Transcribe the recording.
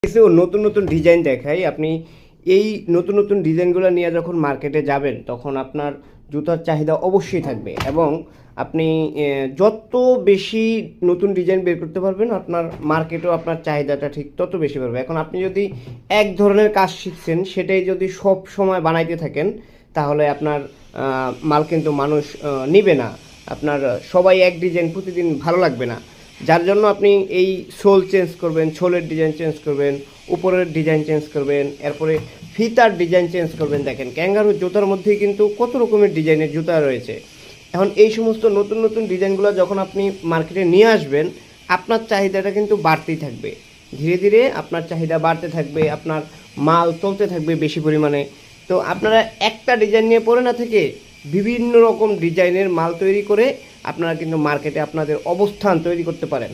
কিছু নতুন নতুন ডিজাইন দেখাই। আপনি এই নতুন নতুন ডিজাইনগুলো নিয়ে যখন মার্কেটে যাবেন তখন আপনার জুতার চাহিদা অবশ্যই থাকবে এবং আপনি যত বেশি নতুন ডিজাইন বের করতে পারবেন আপনার মার্কেটেও আপনার চাহিদাটা ঠিক তত বেশি বাড়বে। এখন আপনি যদি এক ধরনের কাজ শিখছেন সেটাই যদি সব সময় বানাইতে থাকেন তাহলে আপনার মাল কিন্তু মানুষ নিবে না। আপনার সবাই এক ডিজাইন প্রতিদিন ভালো লাগবে না। যার জন্য আপনি এই সোল চেঞ্জ করবেন, সোলের ডিজাইন চেঞ্জ করবেন, উপরের ডিজাইন চেঞ্জ করবেন, এরপরে ফিতার ডিজাইন চেঞ্জ করবেন। দেখেন ক্যাঙ্গারু জুতার মধ্যেই কিন্তু কত রকমের ডিজাইনের জুতা রয়েছে। এখন এই সমস্ত নতুন নতুন ডিজাইনগুলো যখন আপনি মার্কেটে নিয়ে আসবেন আপনার চাহিদাটা কিন্তু বাড়তেই থাকবে। ধীরে ধীরে আপনার চাহিদা বাড়তে থাকবে, আপনার মাল চলতে থাকবে বেশি পরিমাণে। তো আপনারা একটা ডিজাইন নিয়ে পড়ে না থেকে বিভিন্ন রকম ডিজাইনের মাল তৈরি করে আপনারা কিন্তু মার্কেটে আপনাদের অবস্থান তৈরি করতে পারেন।